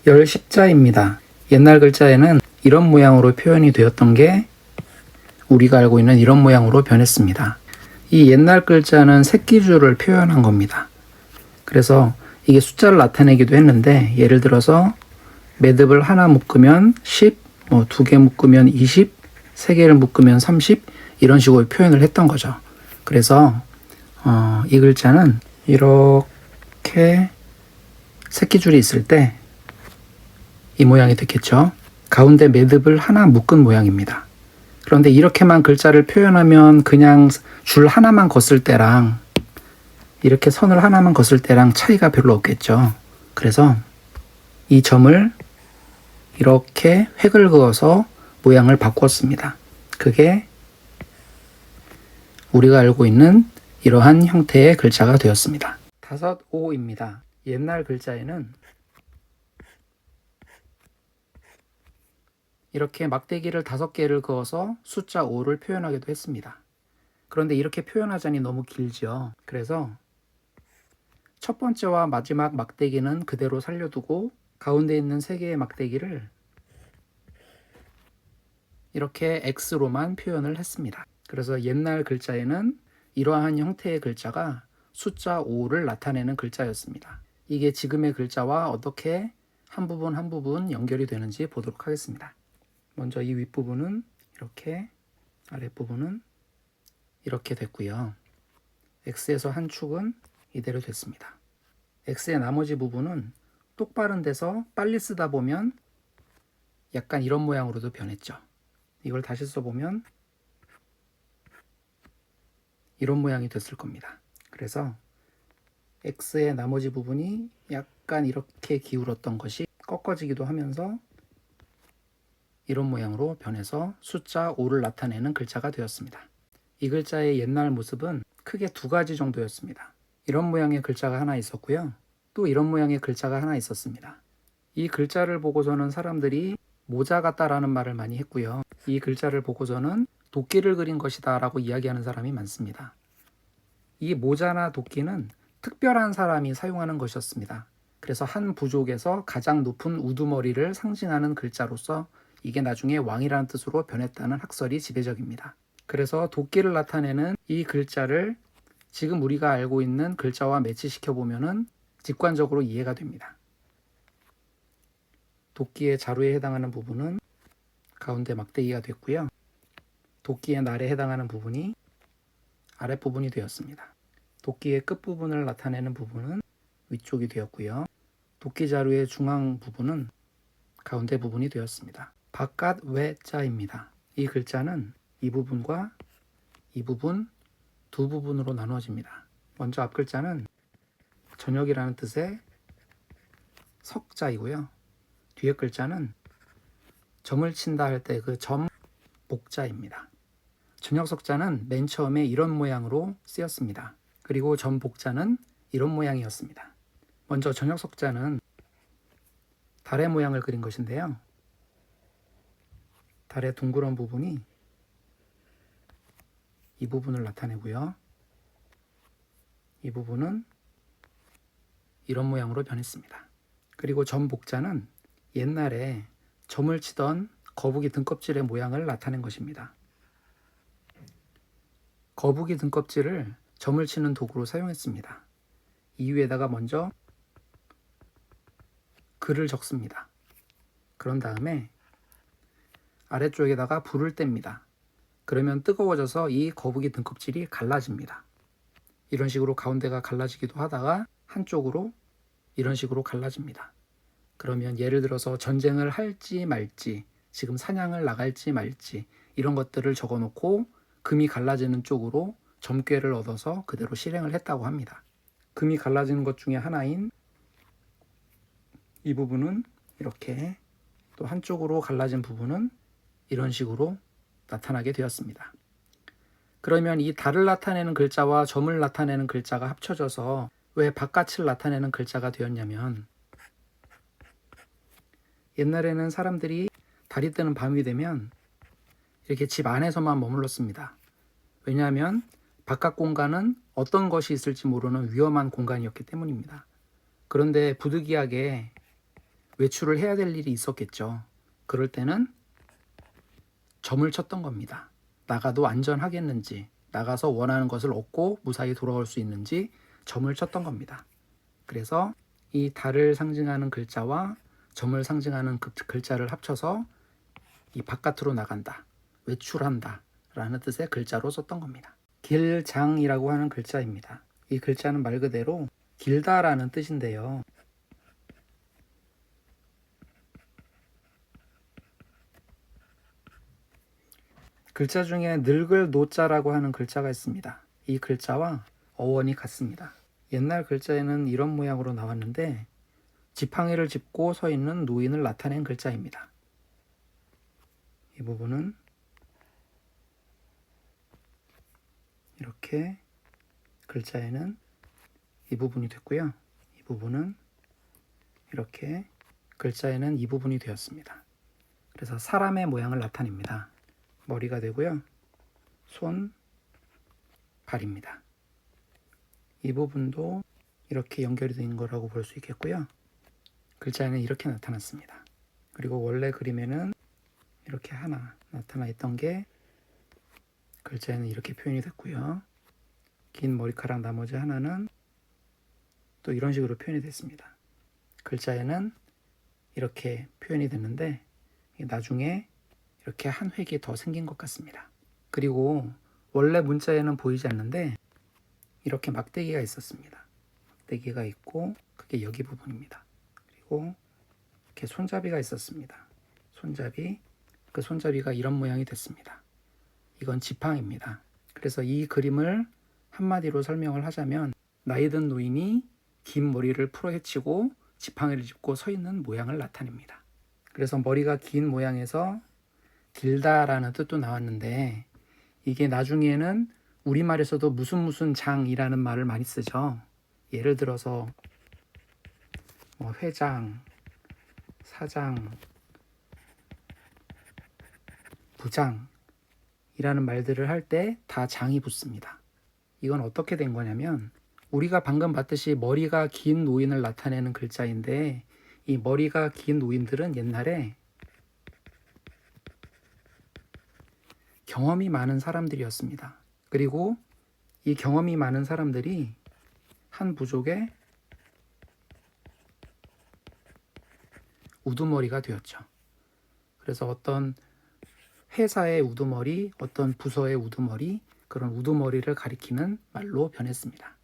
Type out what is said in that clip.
열십자입니다. 옛날 글자에는 이런 모양으로 표현이 되었던 게 우리가 알고 있는 이런 모양으로 변했습니다. 이 옛날 글자는 새끼줄을 표현한 겁니다. 그래서 이게 숫자를 나타내기도 했는데, 예를 들어서 매듭을 하나 묶으면 10, 두 개 묶으면 20, 세 개를 묶으면 30, 이런 식으로 표현을 했던 거죠. 그래서 이 글자는 이렇게 새끼줄이 있을 때 이 모양이 됐겠죠. 가운데 매듭을 하나 묶은 모양입니다. 그런데 이렇게만 글자를 표현하면 그냥 줄 하나만 걷을 때랑 이렇게 선을 하나만 걷을 때랑 차이가 별로 없겠죠. 그래서 이 점을 이렇게 획을 그어서 모양을 바꾸었습니다. 그게 우리가 알고 있는 이러한 형태의 글자가 되었습니다. 5입니다. 옛날 글자에는 이렇게 막대기를 5개를 그어서 숫자 5를 표현하기도 했습니다. 그런데 이렇게 표현하자니 너무 길죠. 그래서 첫 번째와 마지막 막대기는 그대로 살려두고 가운데 있는 3개의 막대기를 이렇게 X로만 표현을 했습니다. 그래서 옛날 글자에는 이러한 형태의 글자가 숫자 5를 나타내는 글자였습니다. 이게 지금의 글자와 어떻게 한 부분 한 부분 연결이 되는지 보도록 하겠습니다. 먼저 이 윗부분은 이렇게, 아랫부분은 이렇게 됐고요. X에서 한 축은 이대로 됐습니다. X의 나머지 부분은 똑바른 데서 빨리 쓰다 보면 약간 이런 모양으로도 변했죠. 이걸 다시 써보면 이런 모양이 됐을 겁니다. 그래서 X의 나머지 부분이 약간 이렇게 기울었던 것이 꺾어지기도 하면서 이런 모양으로 변해서 숫자 5를 나타내는 글자가 되었습니다. 이 글자의 옛날 모습은 크게 2가지 정도였습니다. 이런 모양의 글자가 하나 있었고요. 또 이런 모양의 글자가 하나 있었습니다. 이 글자를 보고서는 사람들이 모자 같다라는 말을 많이 했고요. 이 글자를 보고서는 도끼를 그린 것이다 라고 이야기하는 사람이 많습니다. 이 모자나 도끼는 특별한 사람이 사용하는 것이었습니다. 그래서 한 부족에서 가장 높은 우두머리를 상징하는 글자로서 이게 나중에 왕이라는 뜻으로 변했다는 학설이 지배적입니다. 그래서 도끼를 나타내는 이 글자를 지금 우리가 알고 있는 글자와 매치시켜 보면은 직관적으로 이해가 됩니다. 도끼의 자루에 해당하는 부분은 가운데 막대기가 됐고요. 도끼의 날에 해당하는 부분이 아랫부분이 되었습니다. 도끼의 끝부분을 나타내는 부분은 위쪽이 되었고요. 도끼 자루의 중앙 부분은 가운데 부분이 되었습니다. 바깥 외자입니다. 이 글자는 이 부분과 이 부분 두 부분으로 나누어집니다. 먼저 앞 글자는 저녁이라는 뜻의 석자이고요. 뒤에 글자는 점을 친다 할 때 그 점 복자입니다. 저녁 석자는 맨 처음에 이런 모양으로 쓰였습니다. 그리고 점 복자는 이런 모양이었습니다. 먼저 저녁 석자는 달의 모양을 그린 것인데요. 달의 둥그런 부분이 이 부분을 나타내고요. 이 부분은 이런 모양으로 변했습니다. 그리고 점 복자는 옛날에 점을 치던 거북이 등껍질의 모양을 나타낸 것입니다. 거북이 등껍질을 점을 치는 도구로 사용했습니다. 이 위에다가 먼저 글을 적습니다. 그런 다음에 아래쪽에다가 불을 뗍니다. 그러면 뜨거워져서 이 거북이 등껍질이 갈라집니다. 이런 식으로 가운데가 갈라지기도 하다가 한쪽으로 이런 식으로 갈라집니다. 그러면 예를 들어서 전쟁을 할지 말지, 지금 사냥을 나갈지 말지 이런 것들을 적어놓고 금이 갈라지는 쪽으로 점괘를 얻어서 그대로 실행을 했다고 합니다. 금이 갈라지는 것 중에 하나인 이 부분은 이렇게, 또 한쪽으로 갈라진 부분은 이런 식으로 나타나게 되었습니다. 그러면 이 달을 나타내는 글자와 점을 나타내는 글자가 합쳐져서 왜 바깥을 나타내는 글자가 되었냐면, 옛날에는 사람들이 달이 뜨는 밤이 되면 이렇게 집 안에서만 머물렀습니다. 왜냐하면 바깥 공간은 어떤 것이 있을지 모르는 위험한 공간이었기 때문입니다. 그런데 부득이하게 외출을 해야 될 일이 있었겠죠. 그럴 때는 점을 쳤던 겁니다. 나가도 안전하겠는지, 나가서 원하는 것을 얻고 무사히 돌아올 수 있는지 점을 쳤던 겁니다. 그래서 이 달을 상징하는 글자와 점을 상징하는 그 글자를 합쳐서 이 바깥으로 나간다, 외출한다 라는 뜻의 글자로 썼던 겁니다. 길장이라고 하는 글자입니다. 이 글자는 말 그대로 길다라는 뜻인데요. 글자 중에 늙을 노자라고 하는 글자가 있습니다. 이 글자와 어원이 같습니다. 옛날 글자에는 이런 모양으로 나왔는데 지팡이를 짚고 서 있는 노인을 나타낸 글자입니다. 이 부분은 이렇게 글자에는 이 부분이 됐고요. 이 부분은 이렇게 글자에는 이 부분이 되었습니다. 그래서 사람의 모양을 나타냅니다. 머리가 되고요. 손, 발입니다. 이 부분도 이렇게 연결이 된 거라고 볼 수 있겠고요. 글자에는 이렇게 나타났습니다. 그리고 원래 그림에는 이렇게 하나 나타나 있던 게 글자에는 이렇게 표현이 됐고요. 긴 머리카락 나머지 하나는 또 이런 식으로 표현이 됐습니다. 글자에는 이렇게 표현이 됐는데 나중에 이렇게 한 획이 더 생긴 것 같습니다. 그리고 원래 문자에는 보이지 않는데 이렇게 막대기가 있었습니다. 막대기가 있고 그게 여기 부분입니다. 그리고 이렇게 손잡이가 있었습니다. 손잡이, 그 손잡이가 이런 모양이 됐습니다. 이건 지팡입니다. 그래서 이 그림을 한마디로 설명을 하자면 나이 든 노인이 긴 머리를 풀어헤치고 지팡이를 짚고 서 있는 모양을 나타냅니다. 그래서 머리가 긴 모양에서 길다라는 뜻도 나왔는데 이게 나중에는 우리말에서도 무슨 장이라는 말을 많이 쓰죠. 예를 들어서 회장, 사장, 부장이라는 말들을 할 때 다 장이 붙습니다. 이건 어떻게 된 거냐면 우리가 방금 봤듯이 머리가 긴 노인을 나타내는 글자인데 이 머리가 긴 노인들은 옛날에 경험이 많은 사람들이었습니다. 그리고 이 경험이 많은 사람들이 한 부족의 우두머리가 되었죠. 그래서 어떤 회사의 우두머리, 어떤 부서의 우두머리, 그런 우두머리를 가리키는 말로 변했습니다.